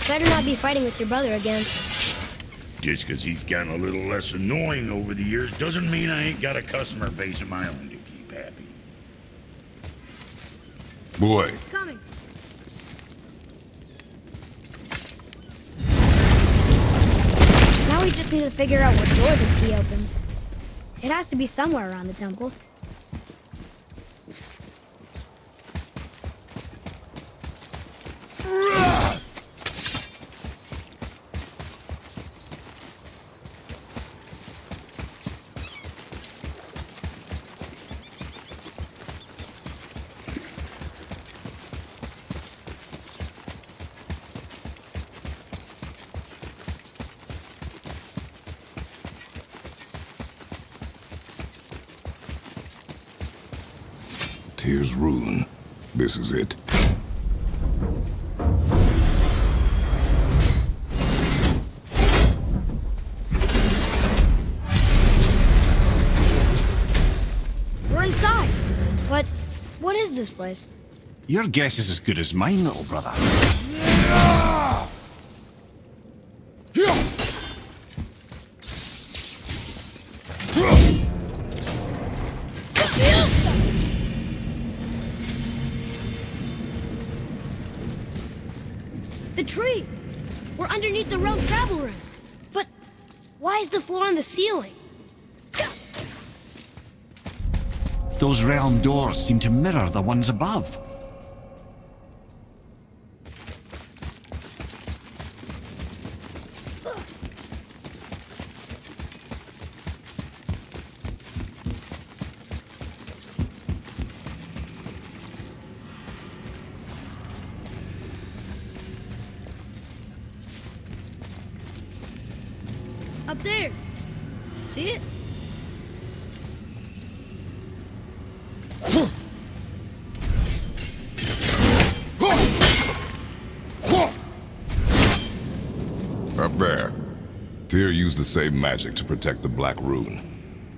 Better not be fighting with your brother again. Just because he's gotten a little less annoying over the years doesn't mean I ain't got a customer base of my own to keep happy. Boy. Coming. Now we just need to figure out what door this key opens. It has to be somewhere around the temple. Here's Rune. This is it. We're inside. But what is this place? Your guess is as good as mine, little brother. The tree! We're underneath the realm travel room. But why is the floor on the ceiling? Those realm doors seem to mirror the ones above. Up there. See it? Up there. Tyr used the same magic to protect the Black Rune.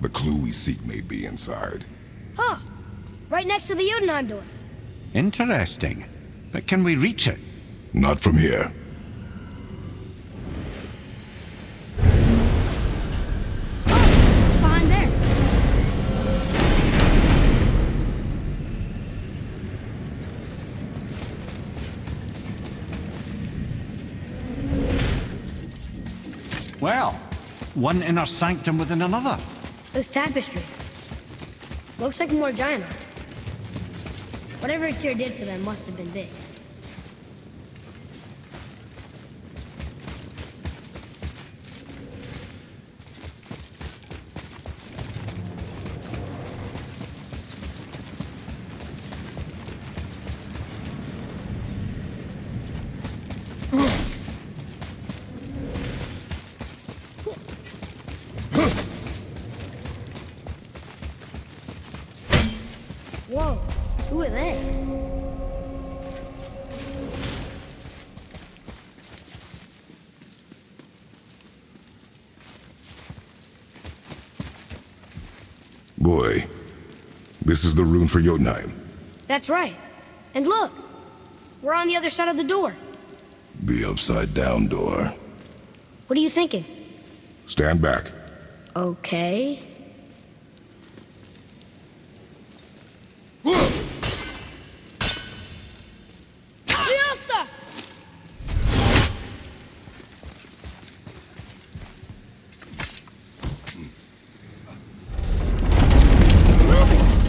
The clue we seek may be inside. Huh. Right next to the Jotunheimr door. Interesting. But can we reach it? Not from here. It's behind there. Well, one inner sanctum within another. Those tapestries. Looks like more giant art. Whatever Tyr did for them must have been big. Whoa, who are they? Boy, this is the rune for Jotunheim. That's right. And look, we're on the other side of the door. The upside-down door. What are you thinking? Stand back. Okay.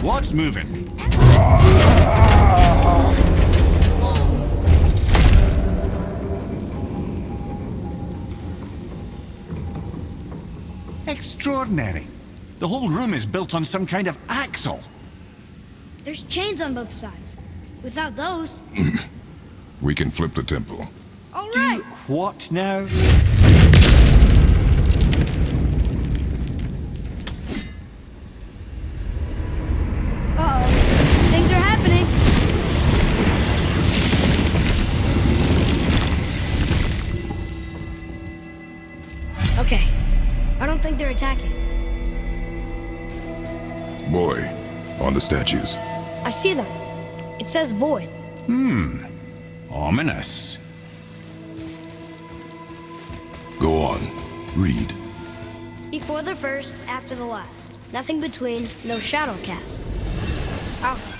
What's moving? Extraordinary. The whole room is built on some kind of axle. There's chains on both sides. Without those... We can flip the temple. All right. What now? Uh-oh. Things are happening. Okay. I don't think they're attacking. Boy, on the statues. I see them. It says void. Ominous. Go on. Read. Before the first, after the last. Nothing between, no shadow cast. Alpha.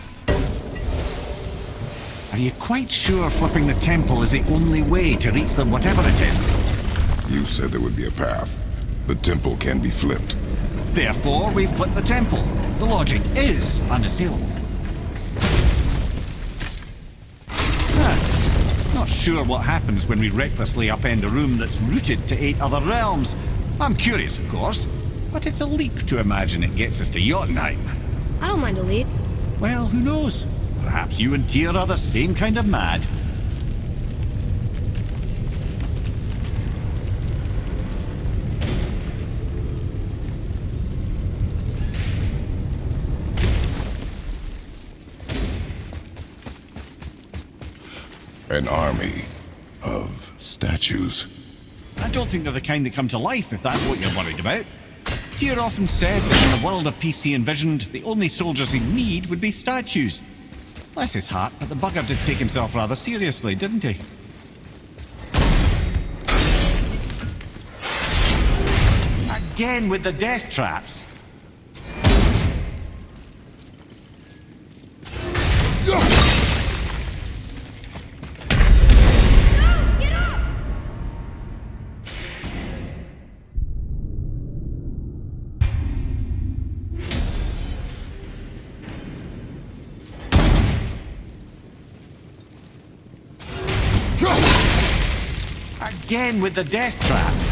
Are you quite sure flipping the temple is the only way to reach them, whatever it is? You said there would be a path. The temple can be flipped. Therefore, we flip the temple. The logic is unassailable. Not sure what happens when we recklessly upend a room that's rooted to 8 other realms. I'm curious, of course, but it's a leap to imagine it gets us to Jotunheim. I don't mind a leap. Well, who knows? Perhaps you and Tyr are the same kind of mad. An army of statues. I don't think they're the kind that come to life, if that's what you're worried about. Tyr often said that in the world of peace he envisioned, the only soldiers he'd need would be statues. Bless his heart, but the bugger did take himself rather seriously, didn't he? Again with the death traps. Again with the death traps.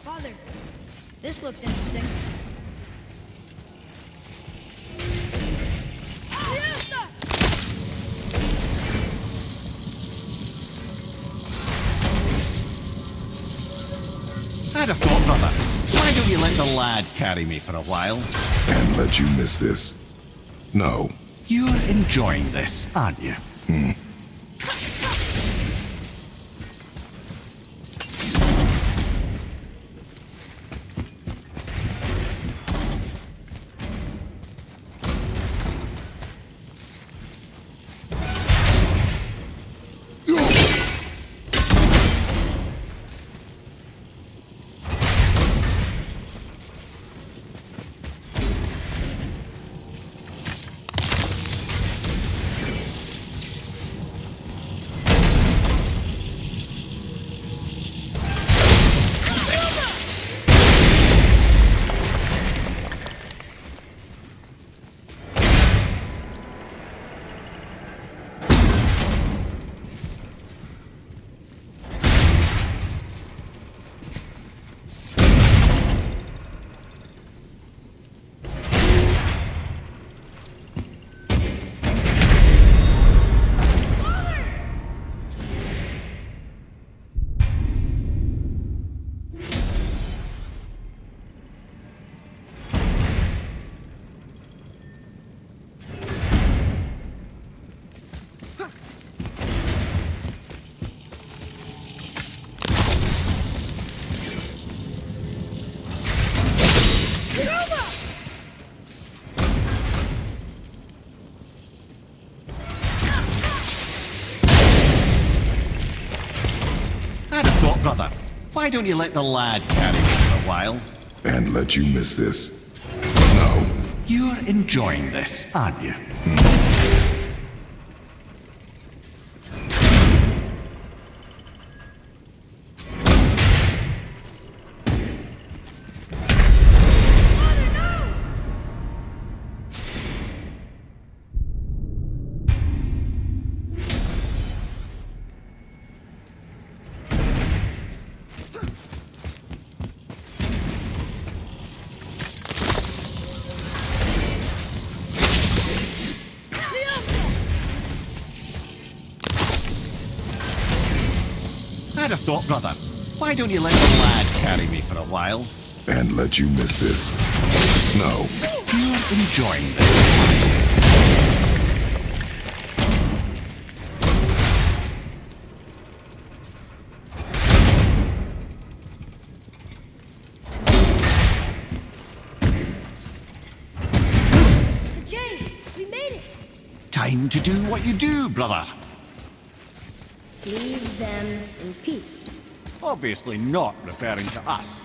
Father, this looks interesting. I'd have thought, brother. Why don't you let the lad carry me for a while? And let you miss this? No. You're enjoying this, aren't you? I'd have thought, brother. Why don't you let the lad carry me for a while? And let you miss this? No. You're enjoying this, aren't you? had a thought, brother. Why don't you let the lad carry me for a while? And let you miss this? No. You're enjoying this. Jane, we made it. Time to do what you do, brother. Leave them in peace. Obviously not referring to us.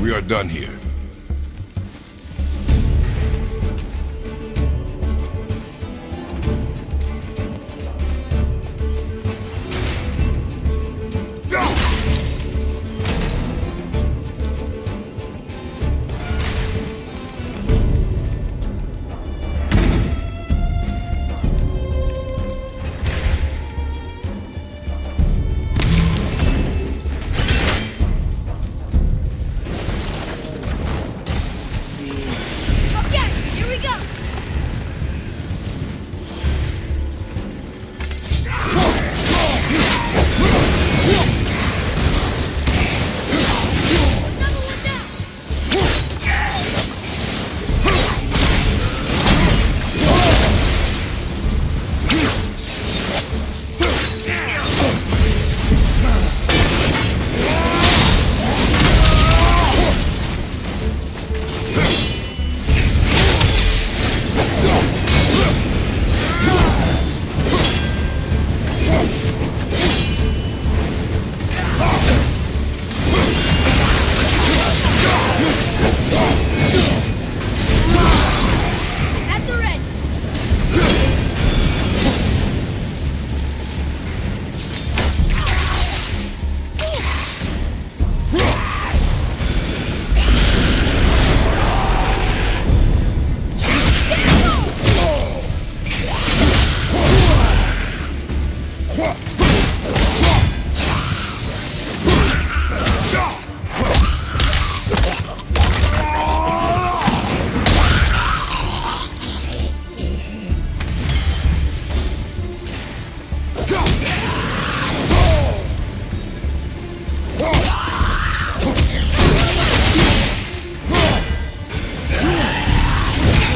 We are done here. Okay, here we go. Another one down. At the ready.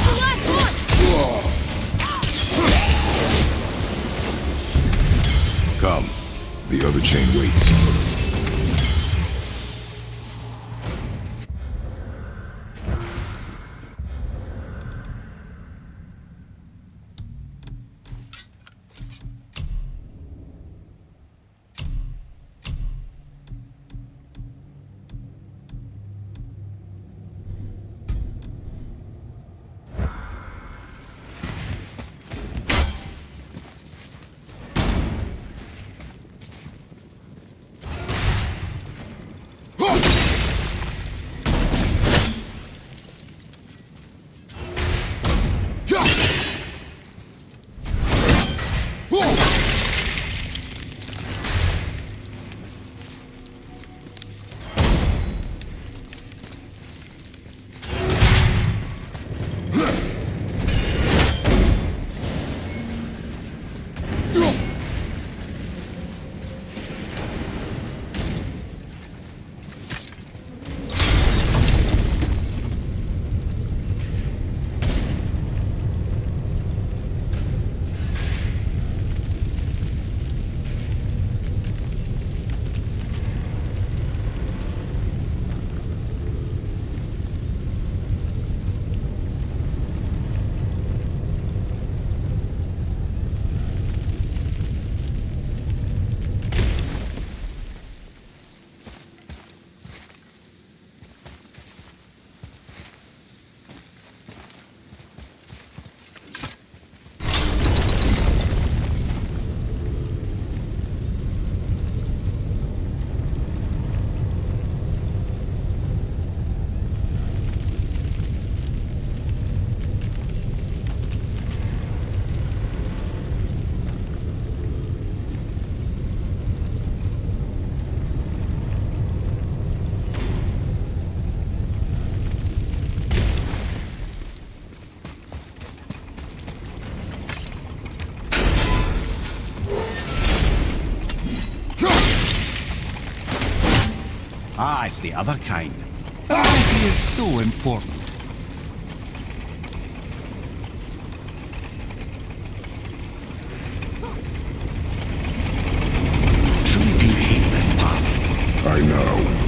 The last one. Come. The other chain waits. Ah, it's the other kind. Variety is so important. Truly do hate this part. I know.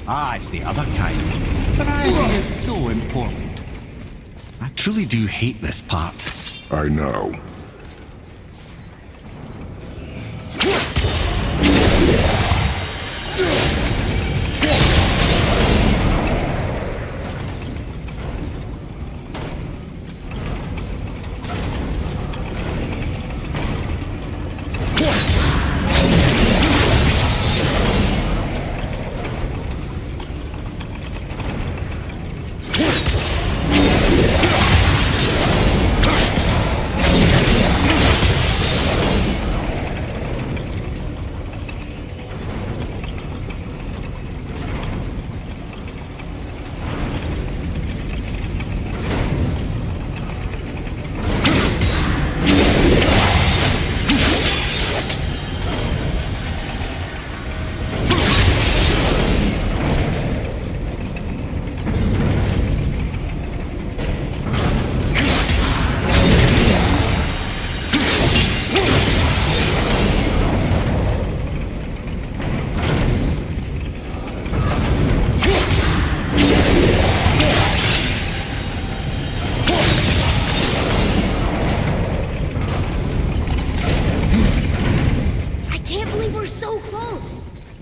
Ah, it's the other kind. Variety is so important. I truly do hate this part. I know.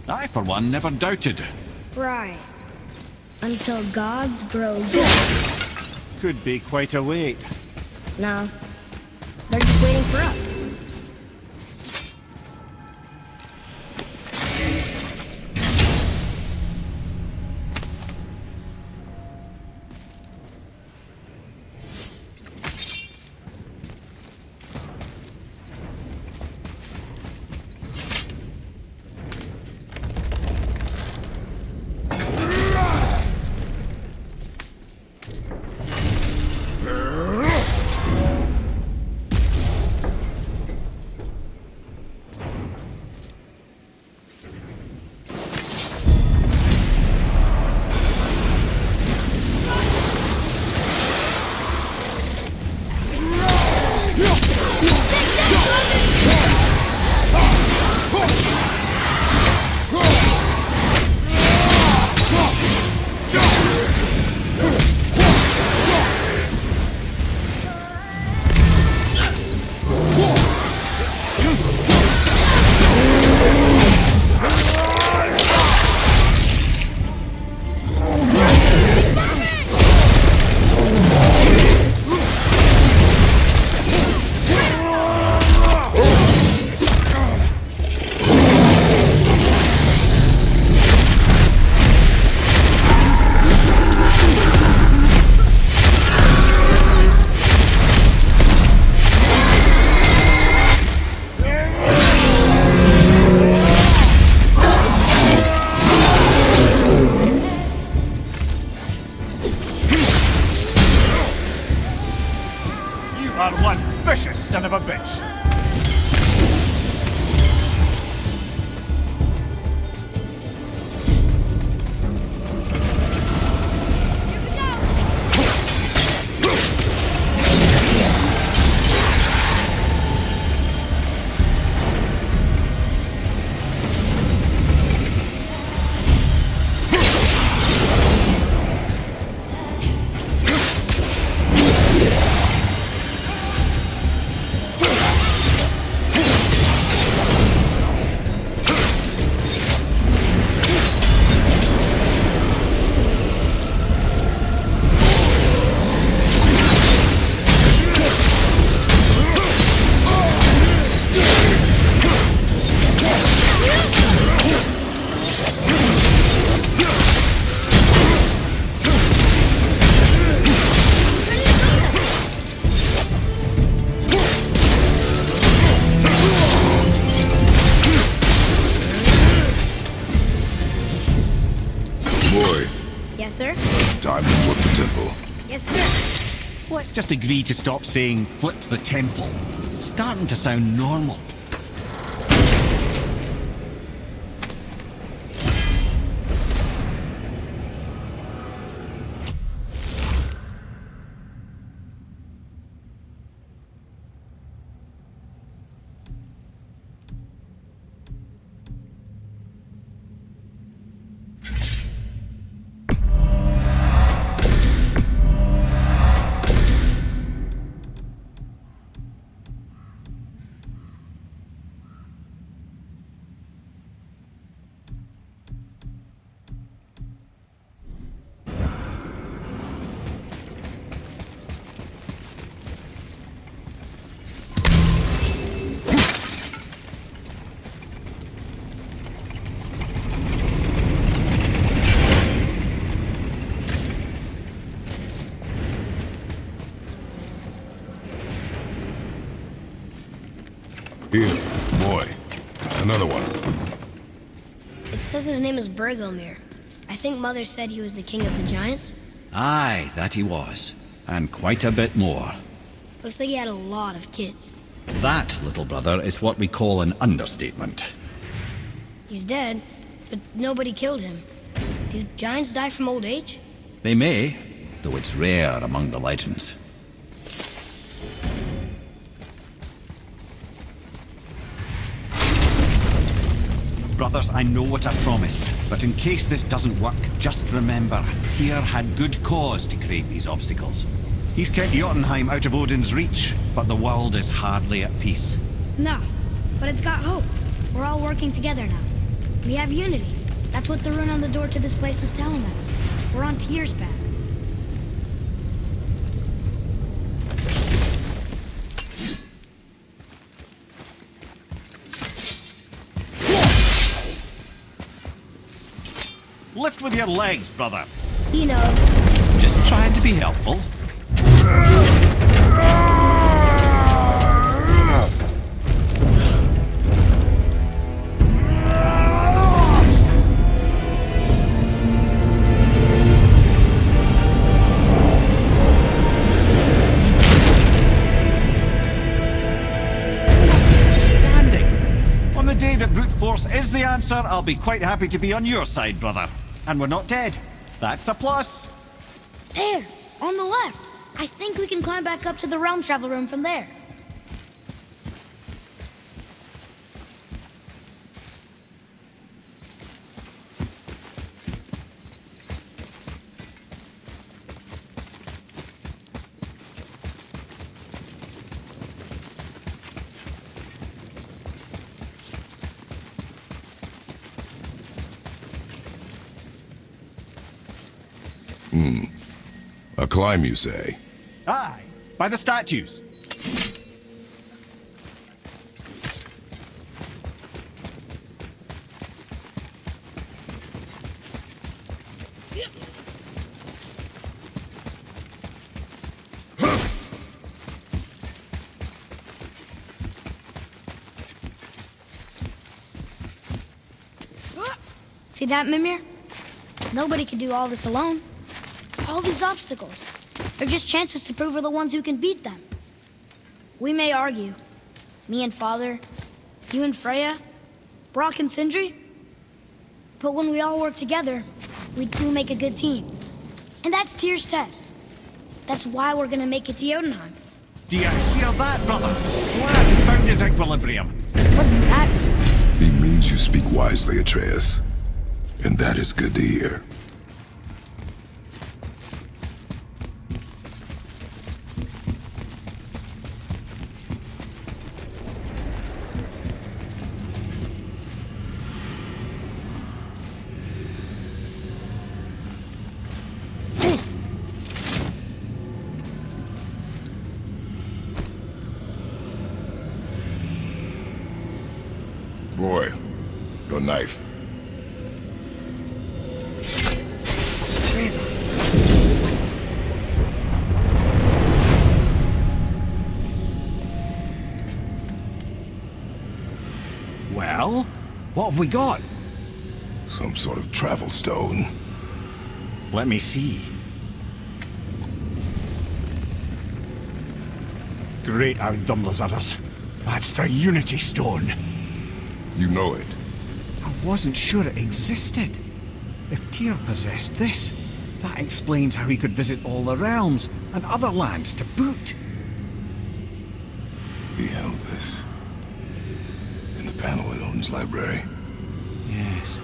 I, for one, never doubted. Right. Until gods grow good. Could be quite a wait. No. They're just waiting for us. Yes, sir. Time to flip the temple. Yes, sir. Let's just agree to stop saying flip the temple. It's starting to sound normal. Here, boy. Another one. It says his name is Bergelmir. I think Mother said he was the king of the giants. Aye, that he was. And quite a bit more. Looks like he had a lot of kids. That, little brother, is what we call an understatement. He's dead, but nobody killed him. Do giants die from old age? They may, though it's rare among the legends. Brothers, I know what I promised, but in case this doesn't work, just remember, Tyr had good cause to create these obstacles. He's kept Jotunheim out of Odin's reach, but the world is hardly at peace. No, but it's got hope. We're all working together now. We have unity. That's what the rune on the door to this place was telling us. We're on Tyr's path. Lift with your legs, brother. He knows. Just trying to be helpful. Standing. On the day that brute force is the answer, I'll be quite happy to be on your side, brother. And we're not dead. That's a plus. There, on the left. I think we can climb back up to the realm travel room from there. A climb, you say? Aye, by the statues. See that, Mimir? Nobody can do all this alone. All these obstacles. They're just chances to prove we're the ones who can beat them. We may argue. Me and Father, you and Freya, Brock and Sindri. But when we all work together, we do make a good team. And that's Tyr's test. That's why we're gonna make it to Jotunheim. Do you hear that, brother? Lad found his equilibrium. What's that mean? He means you speak wisely, Atreus. And that is good to hear. Boy, your knife. Well, what have we got? Some sort of travel stone. Let me see. Great out Thumblazarders. That's the Unity Stone. You know it. I wasn't sure it existed. If Tyr possessed this, that explains how he could visit all the realms and other lands to boot. He held this in the panel in Odin's library. Yes.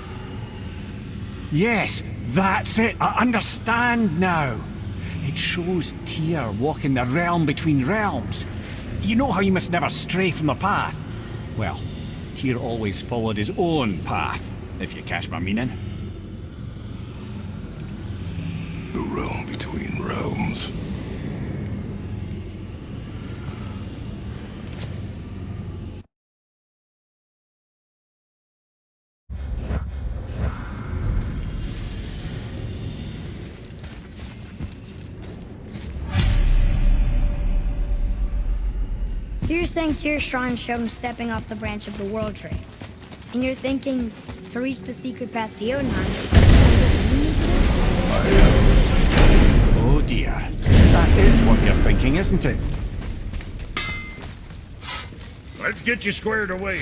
Yes, that's it. I understand now. It shows Tyr walking the realm between realms. You know how you must never stray from the path? Well, Tyr always followed his own path, if you catch my meaning. The realm between realms. So you're saying Tyr's shrine showed him stepping off the branch of the World Tree. And you're thinking, to reach the secret path to Jotunheim... Oh dear. That is what you're thinking, isn't it? Let's get you squared away.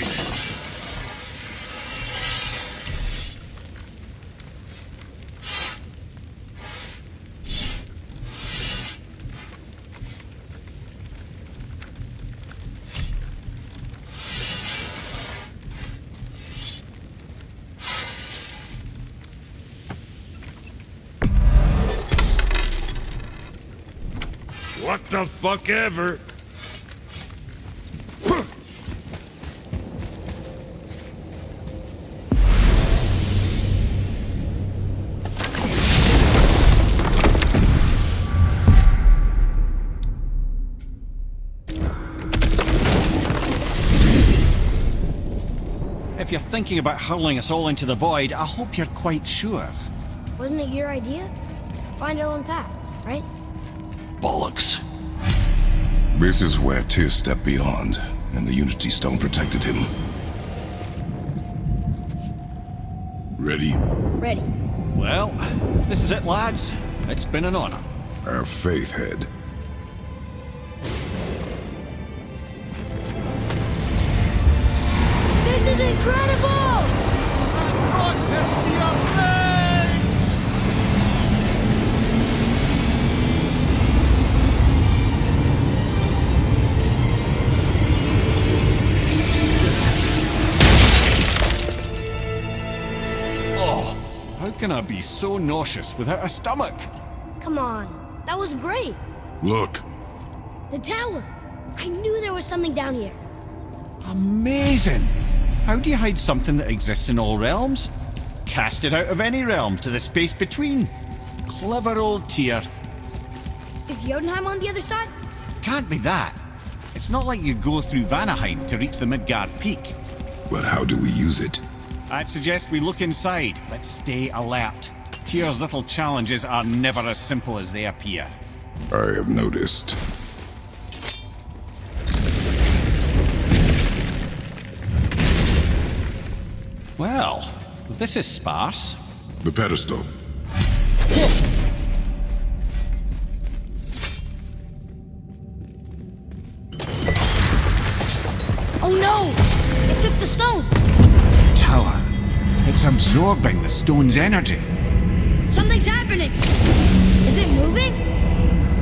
What the fuck ever? If you're thinking about hurling us all into the void, I hope you're quite sure. Wasn't it your idea? Find our own path, right? Bollocks. This is where Tyr stepped beyond, and the Unity Stone protected him. Ready? Ready. Well, if this is it, lads, it's been an honor. Our faith head. This is incredible! Oh, how can I be so nauseous without a stomach? Come on, that was great. Look! The tower. I knew there was something down here. Amazing! How do you hide something that exists in all realms? Cast it out of any realm to the space between. Clever old Tyr. Is Jotunheim on the other side? Can't be that. It's not like you go through Vanaheim to reach the Midgard Peak. But how do we use it? I'd suggest we look inside, but stay alert. Tyr's little challenges are never as simple as they appear. I have noticed. Well, this is sparse. The pedestal. Oh no! It took the stone! Tower. It's absorbing the stone's energy. Something's happening! Is it moving?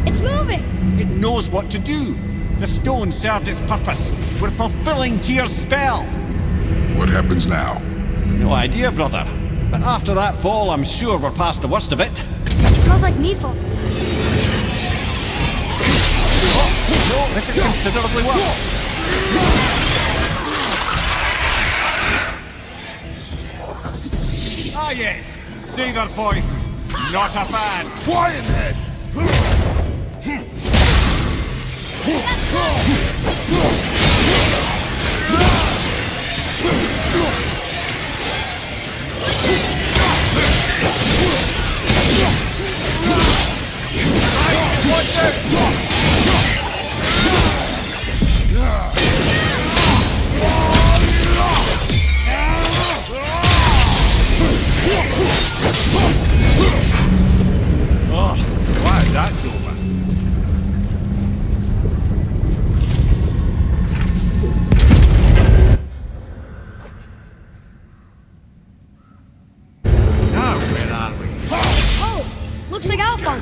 It's moving! It knows what to do. The stone served its purpose. We're fulfilling Tyr's spell. What happens now? No idea, brother. But after that fall, I'm sure we're past the worst of it. Smells like Nephil. Oh, no, this is considerably worse. Ah yes, Seether poison. Not a fan. Quiet head! Looks like Alphon.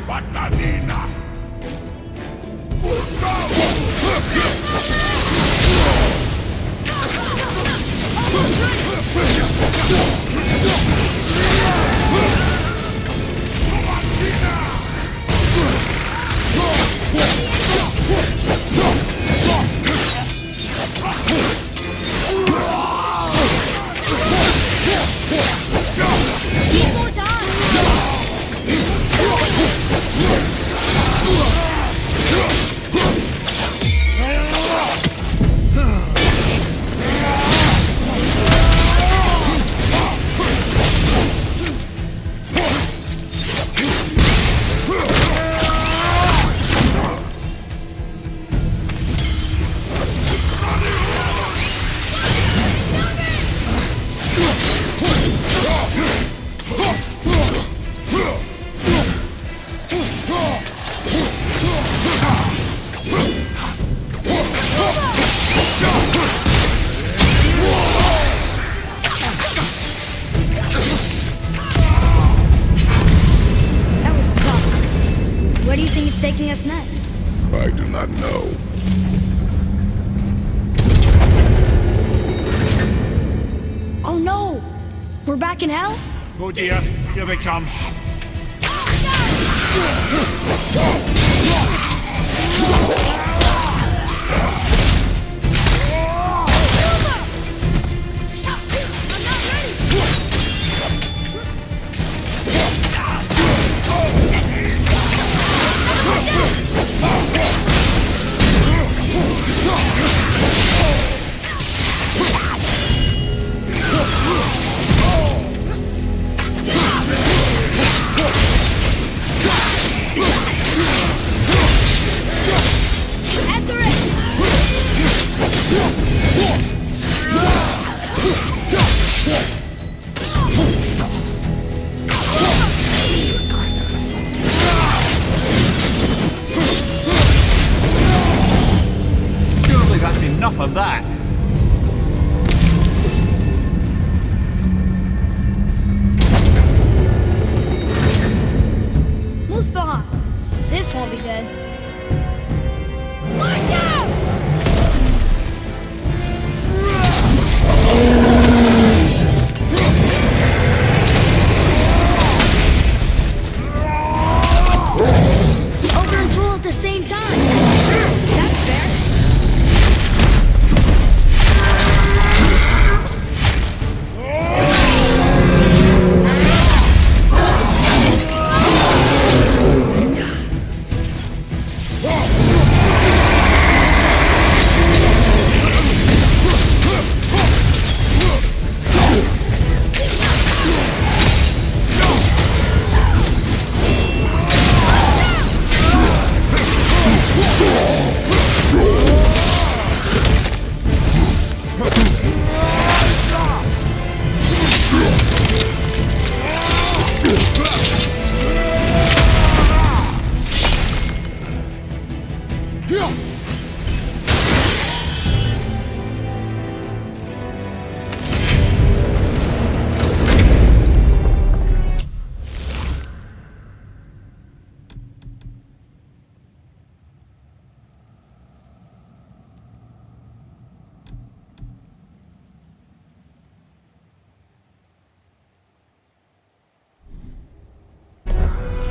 Need more time. That was tough. Where do you think it's taking us next? I do not know. Oh no! We're back in hell? Oh dear, here they come. Surely that's enough of that. Muspelheim. This won't be good. Watch out! Over and pull at the same time. That's fair.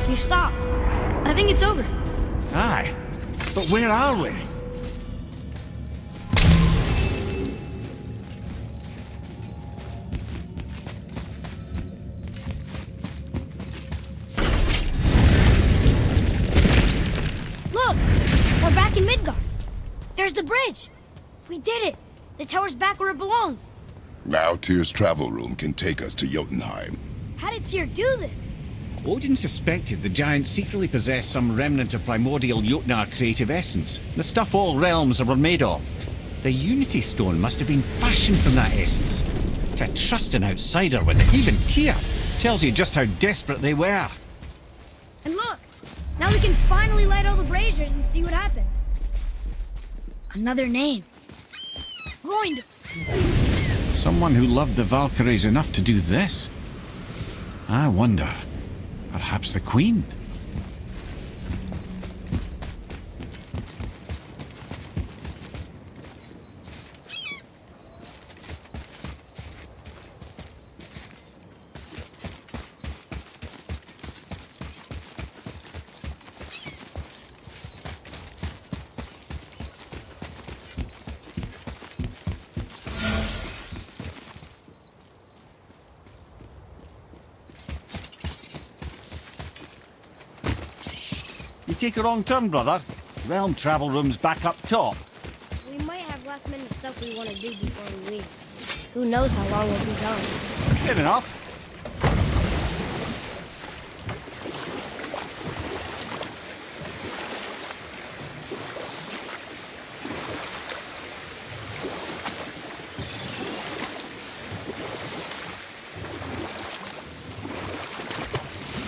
You stopped. I think it's over. Aye. But where are we? Look! We're back in Midgard. There's the bridge. We did it. The tower's back where it belongs. Now Tyr's travel room can take us to Jotunheim. How did Tyr do this? Odin suspected the giants secretly possessed some remnant of primordial Jotnar creative essence, the stuff all realms were made of. The Unity Stone must have been fashioned from that essence. To trust an outsider with it, even Tyr, tells you just how desperate they were. And look! Now we can finally light all the braziers and see what happens. Another name. Groind. Someone who loved the Valkyries enough to do this? I wonder. Perhaps the Queen? You take a wrong turn, brother. Realm travel room's back up top. We might have last-minute stuff we want to do before we leave. Who knows how long we'll be gone. Fair enough.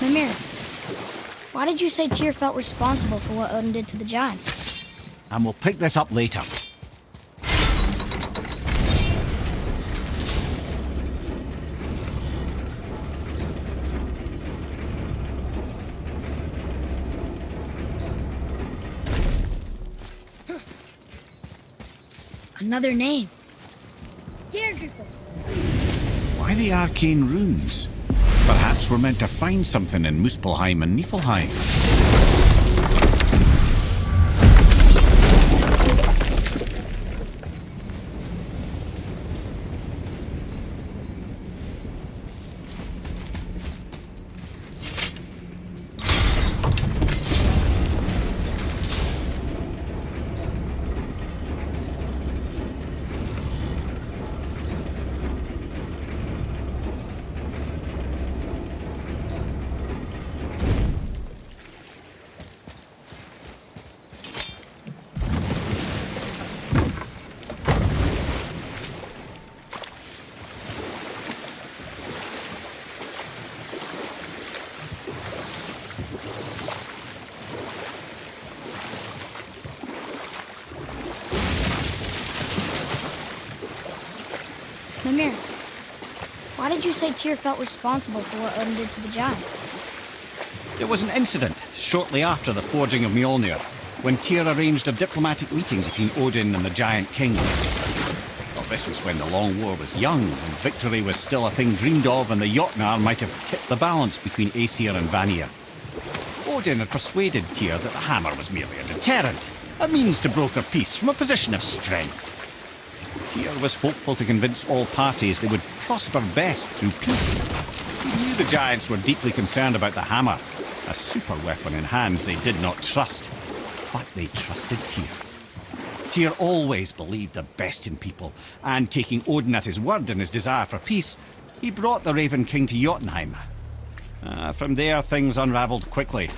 Mimir, why did you say Tyr felt responsible for what Odin did to the giants? And we'll pick this up later. Another name. Deirdreful. Why the arcane runes? Perhaps we're meant to find something in Muspelheim and Niflheim. Mimir, why did you say Tyr felt responsible for what Odin did to the giants? There was an incident shortly after the forging of Mjolnir, when Tyr arranged a diplomatic meeting between Odin and the giant kings. Well, this was when the Long War was young, and victory was still a thing dreamed of, and the Jotunheimr might have tipped the balance between Aesir and Vanir. Odin had persuaded Tyr that the hammer was merely a deterrent, a means to broker peace from a position of strength. Tyr was hopeful to convince all parties they would prosper best through peace. He knew the giants were deeply concerned about the hammer, a super weapon in hands they did not trust. But they trusted Tyr. Tyr always believed the best in people, and taking Odin at his word in his desire for peace, he brought the Raven King to Jotunheim. From there, things unravelled quickly.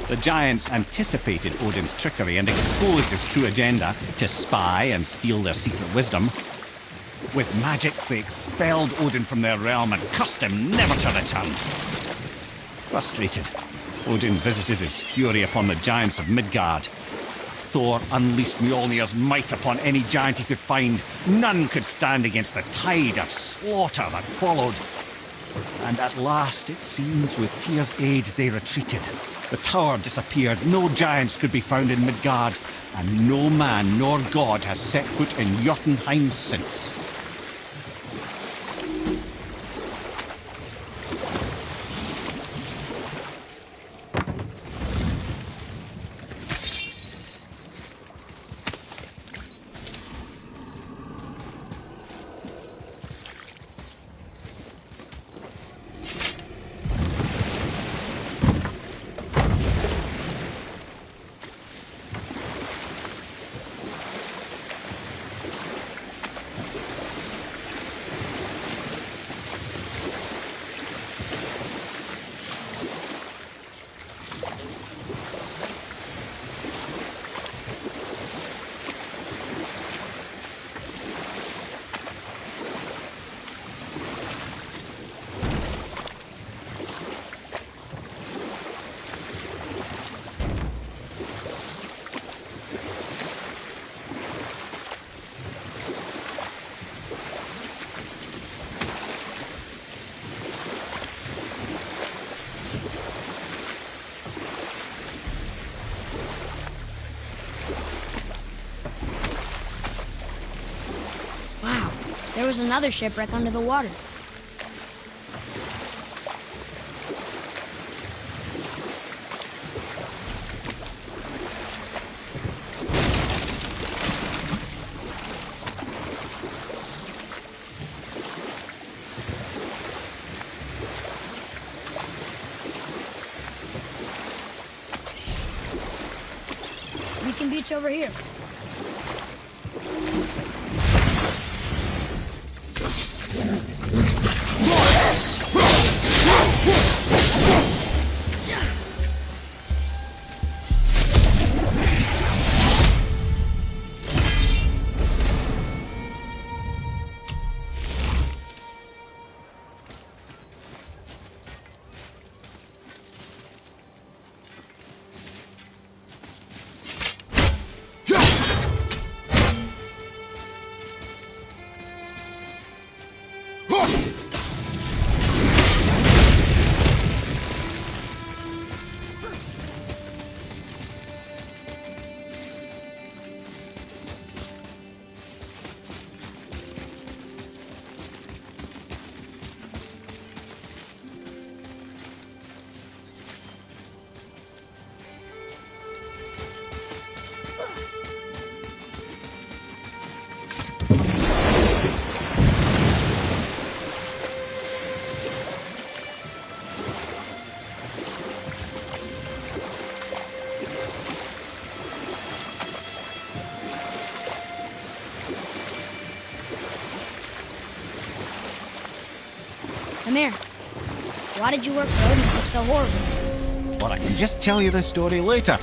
The giants anticipated Odin's trickery and exposed his true agenda to spy and steal their secret wisdom. With magics, they expelled Odin from their realm and cursed him never to return. Frustrated, Odin visited his fury upon the giants of Midgard. Thor unleashed Mjolnir's might upon any giant he could find. None could stand against the tide of slaughter that followed. And at last, it seems, with Tyr's aid, they retreated. The tower disappeared, no giants could be found in Midgard, and no man nor god has set foot in Jotunheim since. Wow, there was another shipwreck under the water. beach over here. Amir, why did you work for Odin if it's so horrible? Well, I can just tell you the story later.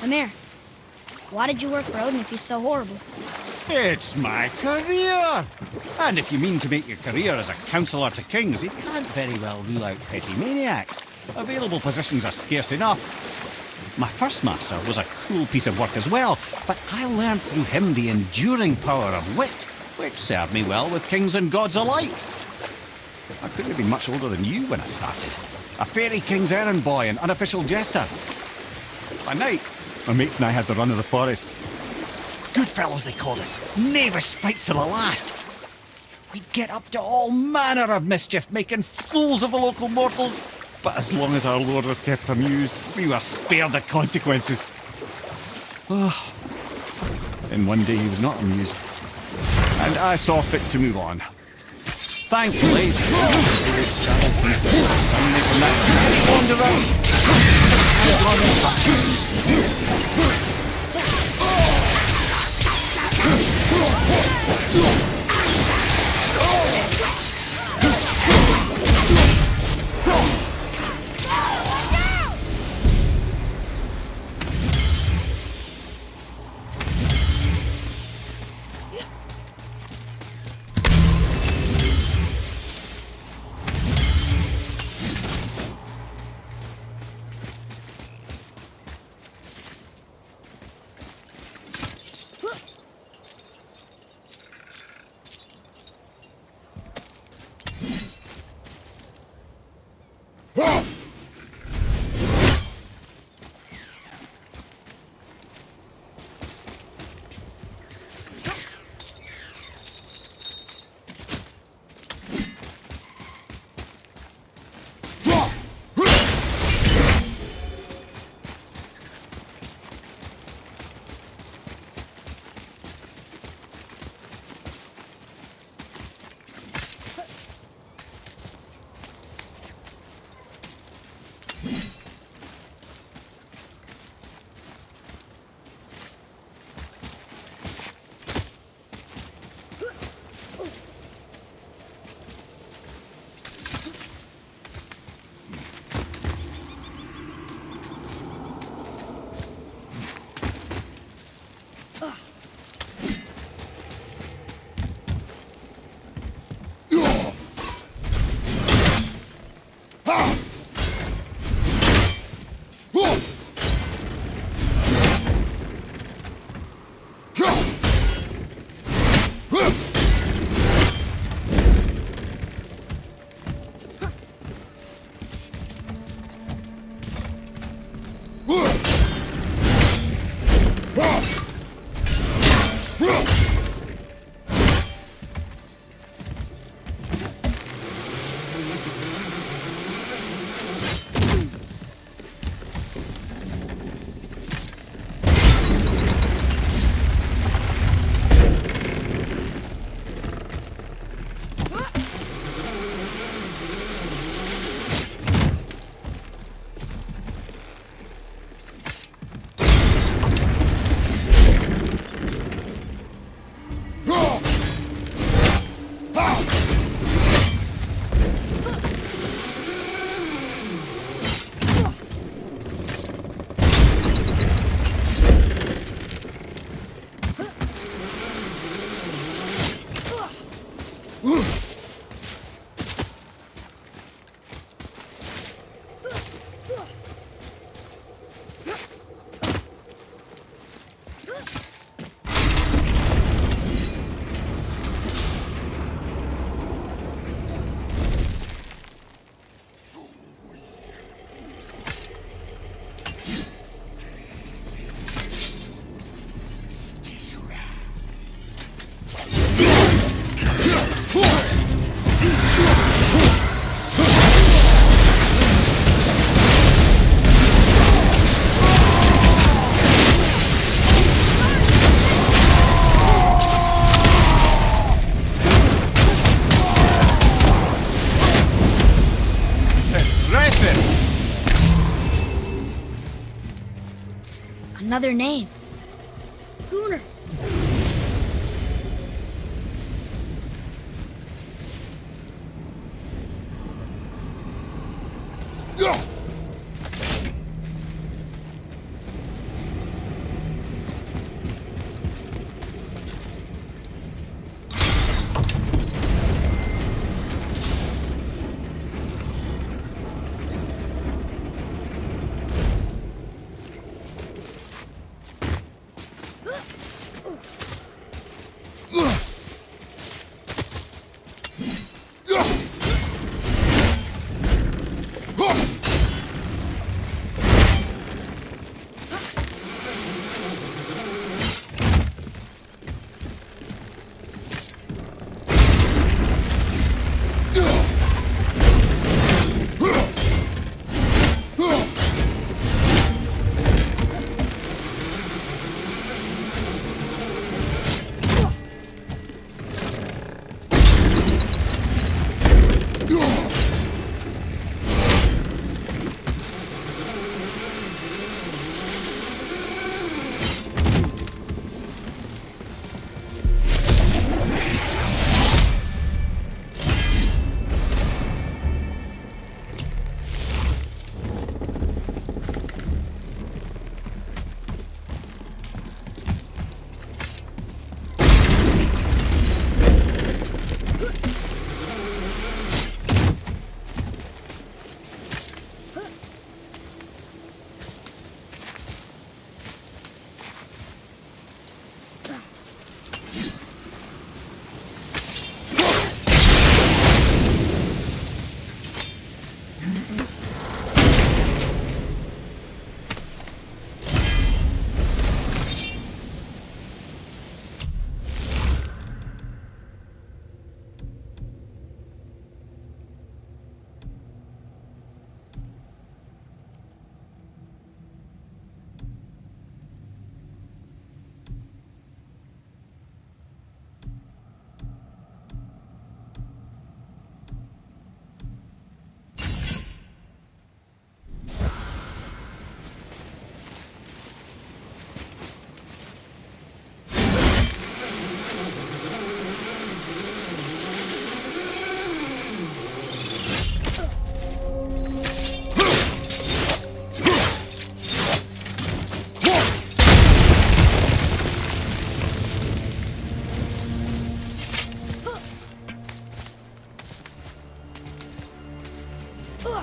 Amir, why did you work for Odin if he's so horrible? It's my career! And if you mean to make your career as a counsellor to kings, you can't very well rule out petty maniacs. Available positions are scarce enough. My first master was a cool piece of work as well, but I learned through him the enduring power of wit, which served me well with kings and gods alike. I couldn't have been much older than you when I started. A fairy king's errand boy and unofficial jester. By night, my mates and I had the run of the forest. Good fellows, they called us. Knavish spites to the last. We'd get up to all manner of mischief, making fools of the local mortals. But as long as our lord was kept amused, we were spared the consequences. Oh. And one day he was not amused. And I saw fit to move on. Thankfully, the traveled since then, and from that wander around. Another name. Gunnar. Wolver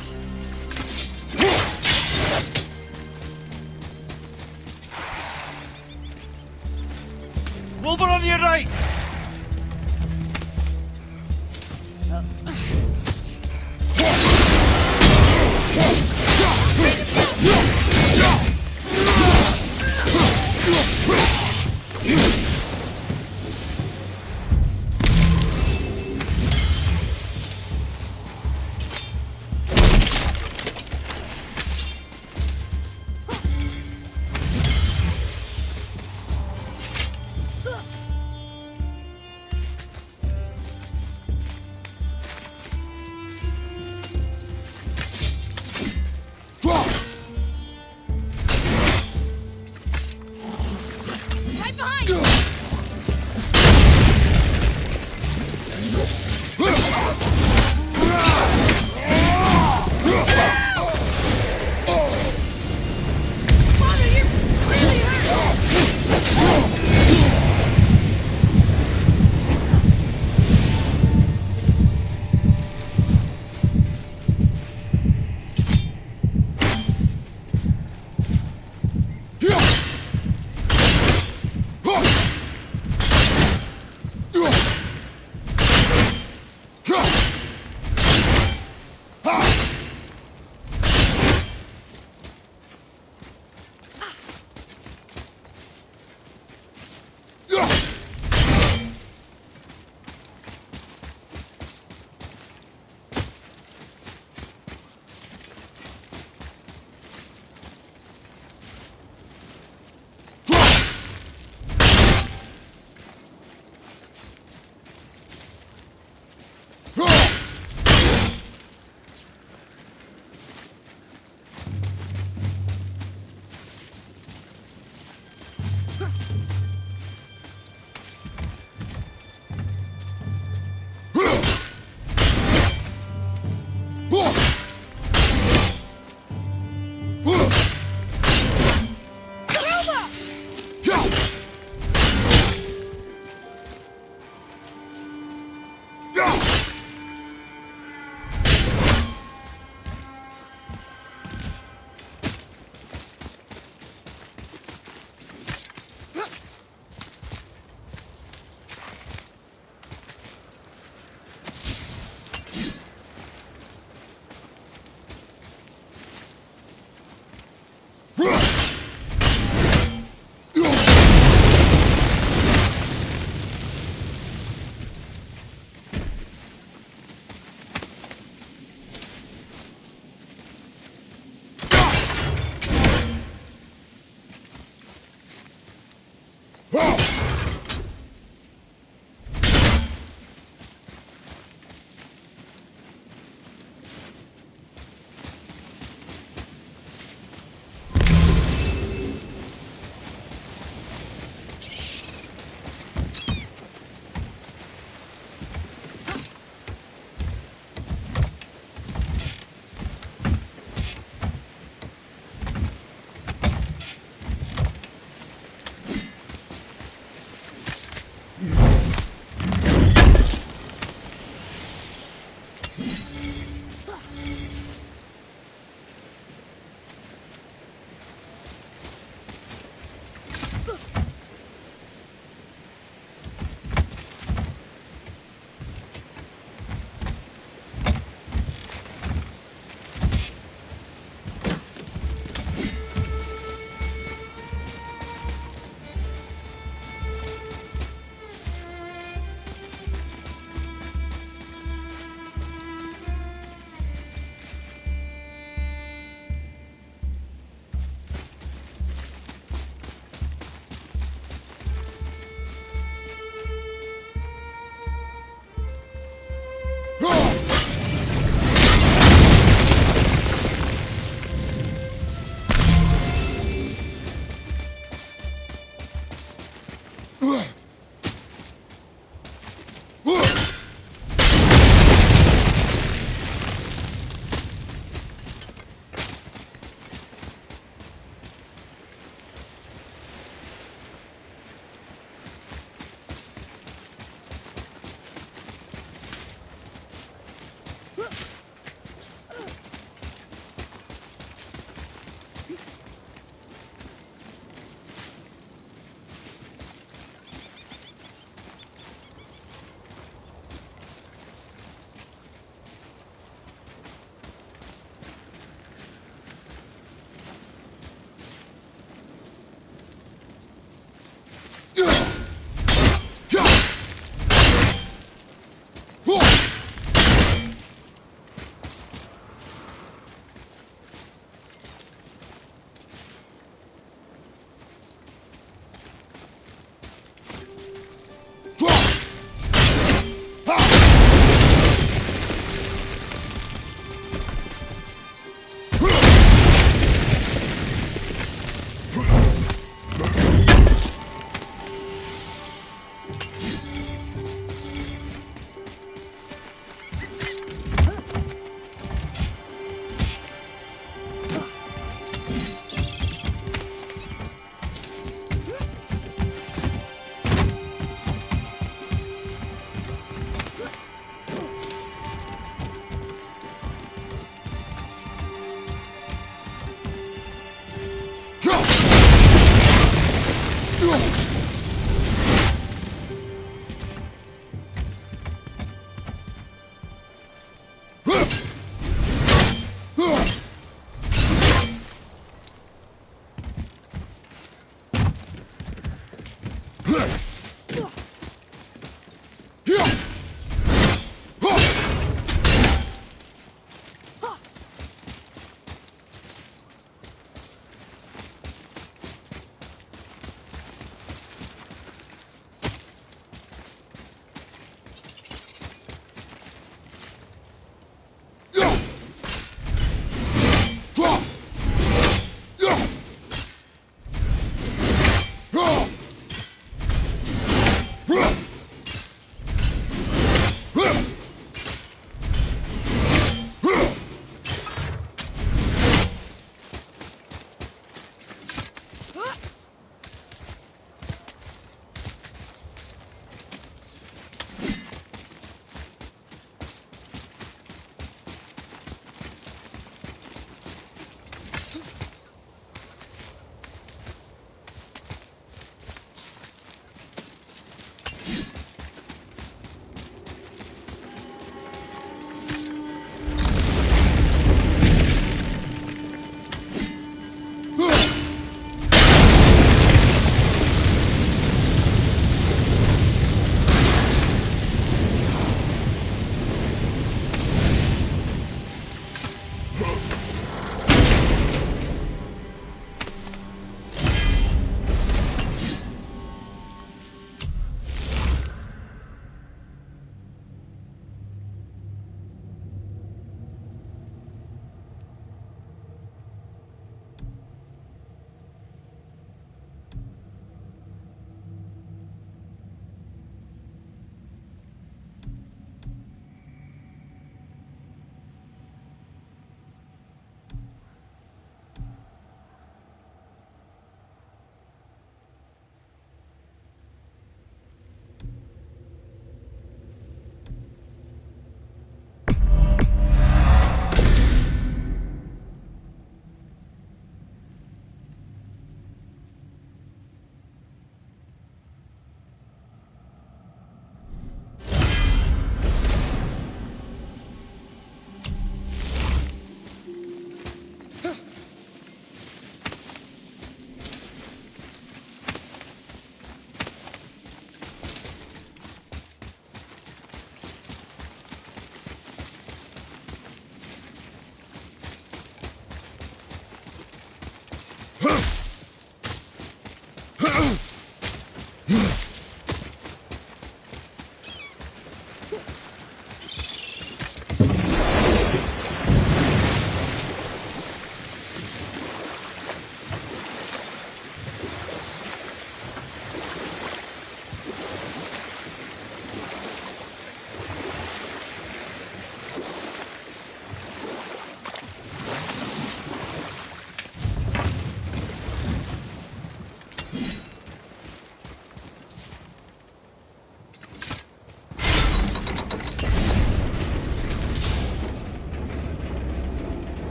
on your right!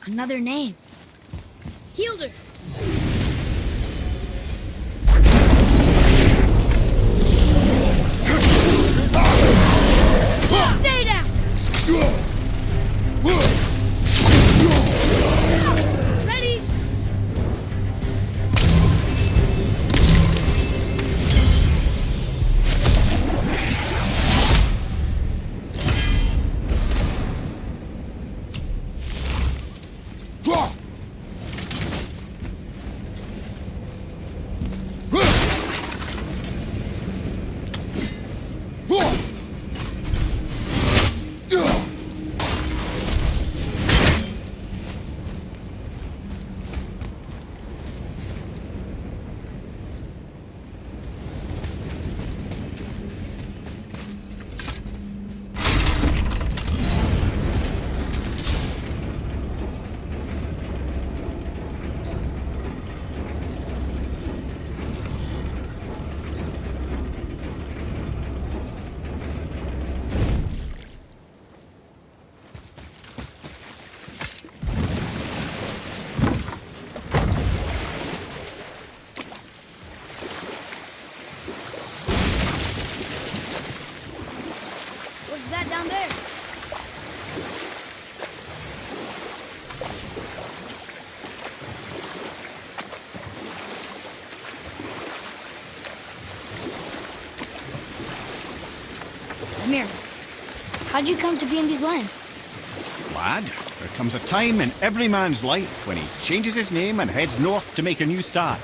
Another name. Hilder. Stay down. Ready? Jotunheimr. How'd you come to be in these lands? Lad, there comes a time in every man's life when he changes his name and heads north to make a new start.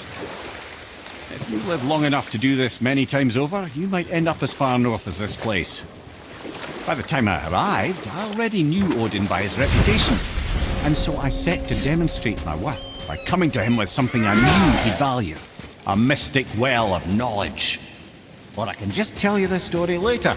If you live long enough to do this many times over, you might end up as far north as this place. By the time I arrived, I already knew Odin by his reputation, and so I set to demonstrate my worth by coming to him with something I knew he'd value. A mystic well of knowledge. Or I can just tell you the story later.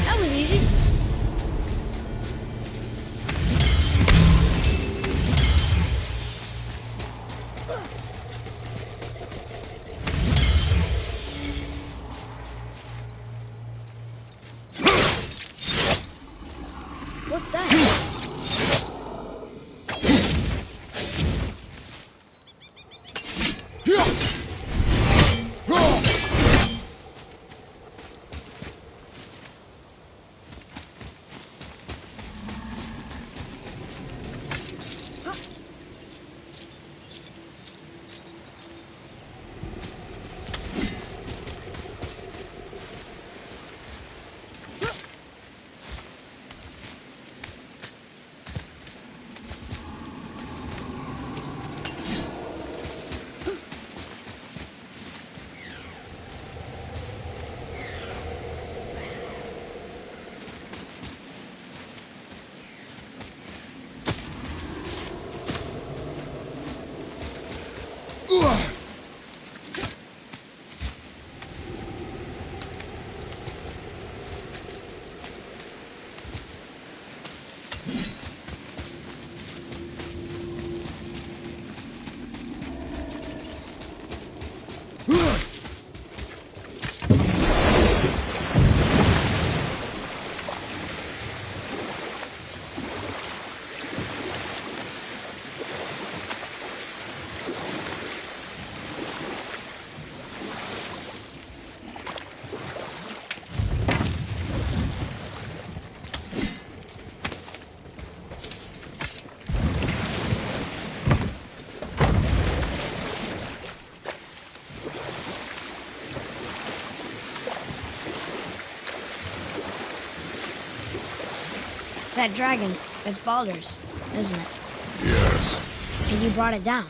That was easy. What's that? That dragon, that's Baldur's, isn't it? Yes. And you brought it down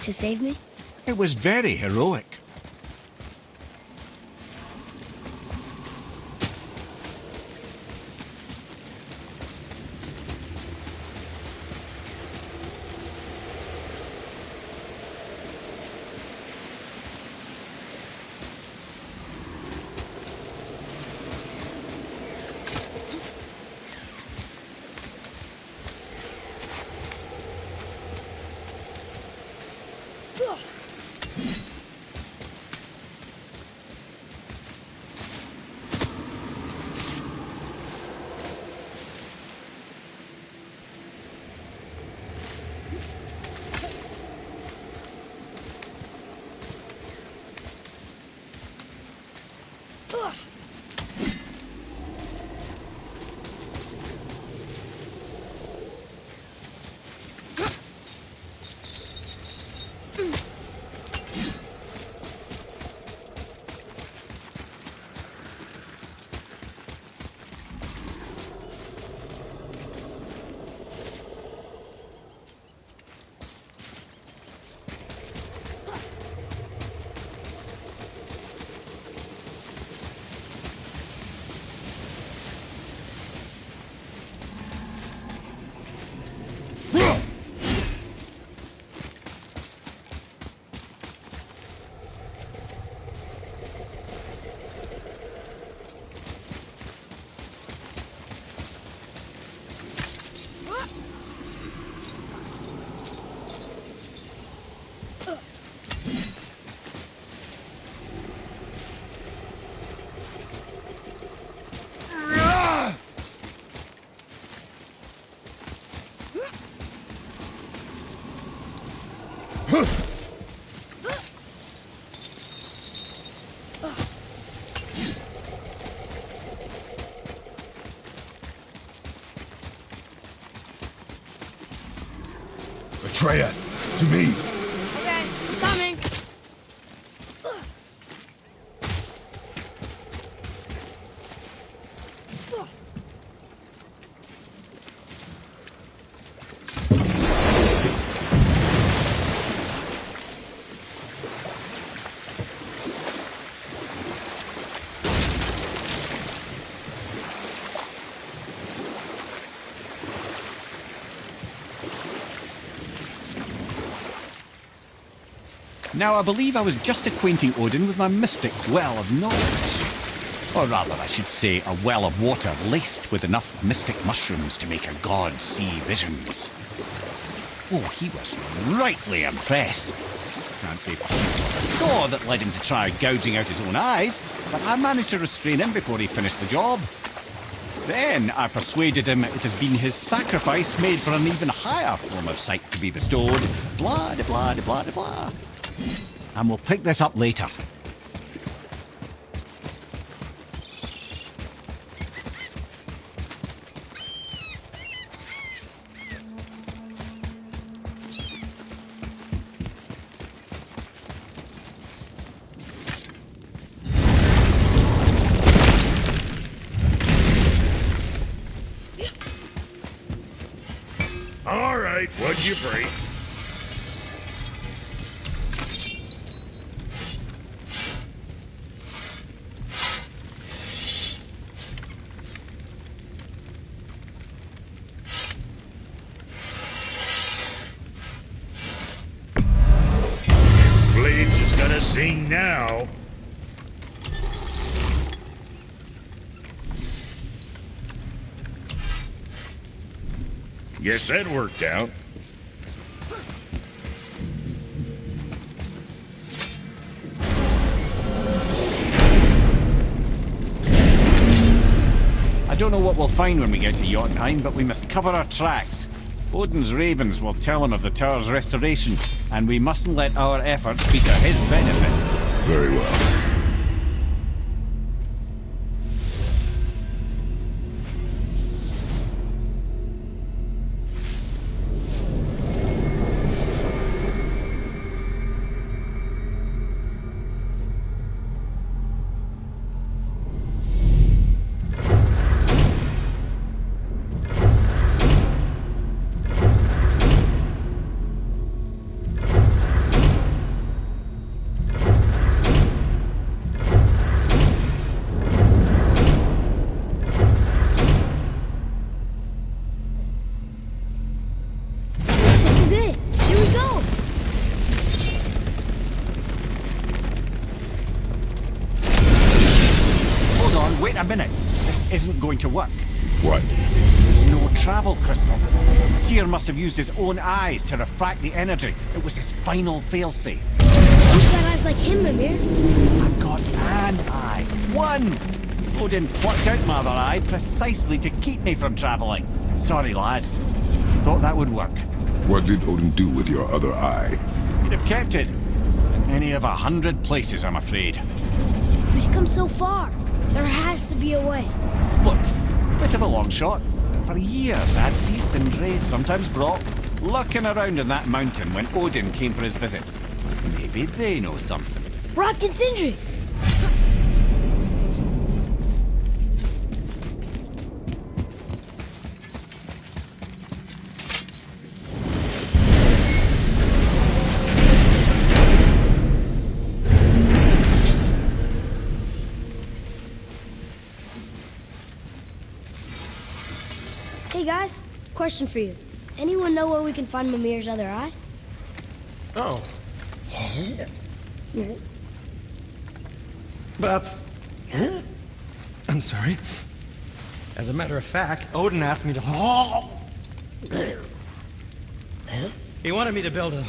to save me? It was very heroic. betray us. To me. Okay, I'm coming. Now, I believe I was just acquainting Odin with my mystic well of knowledge. Or rather, I should say, a well of water laced with enough mystic mushrooms to make a god see visions. Oh, he was rightly impressed. Can't say for sure what I saw that led him to try gouging out his own eyes, but I managed to restrain him before he finished the job. Then I persuaded him it has been his sacrifice made for an even higher form of sight to be bestowed. Blah, de blah, de blah, de blah. And we'll pick this up later. All right, what'd you break? Blades is gonna sing now. Guess that worked out. I don't know what we'll find when we get to Jotunheim, but we must cover our tracks. Odin's ravens will tell him of the tower's restoration, and we mustn't let our efforts be to his benefit. Very well. Wait a minute. This isn't going to work. What? There's no travel crystal. Tyr must have used his own eyes to refract the energy. It was his final failsafe. You've got eyes like him, Mimir. I've got an eye. One! Odin plucked out my other eye precisely to keep me from travelling. Sorry, lads. Thought that would work. What did Odin do with your other eye? He'd have kept it. In any of 100 places, I'm afraid. We've come so far. There has to be a way. Look, bit of a long shot. For years, I had see Sindri, sometimes Brock, lurking around in that mountain when Odin came for his visits. Maybe they know something. Brock and Sindri. Hey guys, question for you. Anyone know where we can find Mimir's other eye? Oh. That's... I'm sorry. As a matter of fact, Odin asked me to... He wanted me to build a...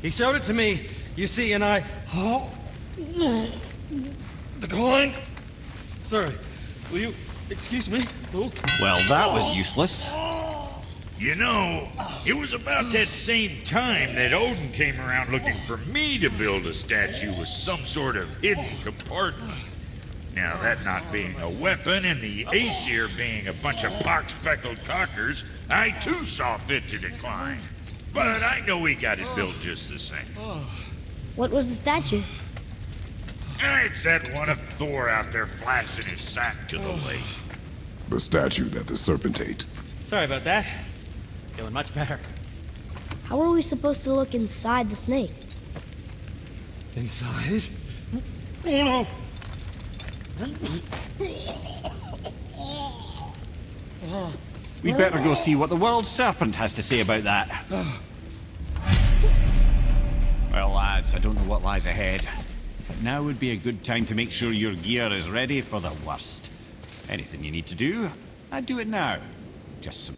He showed it to me, you see, and I... declined. Sorry. Will you excuse me? Oh. Well, that was useless. You know, it was about that same time that Odin came around looking for me to build a statue with some sort of hidden compartment. Now, that not being a weapon and the Aesir being a bunch of pock-speckled cockers, I too saw fit to decline. But I know we got it built just the same. What was the statue? It's that one of Thor out there flashing his sack to the lake. The statue that the serpent ate. Sorry about that. Feeling much better. How are we supposed to look inside the snake? Inside? Oh no! We'd better go see what the world serpent has to say about that. Well, lads, I don't know what lies ahead, but now would be a good time to make sure your gear is ready for the worst. Anything you need to do, I'd do it now. Just some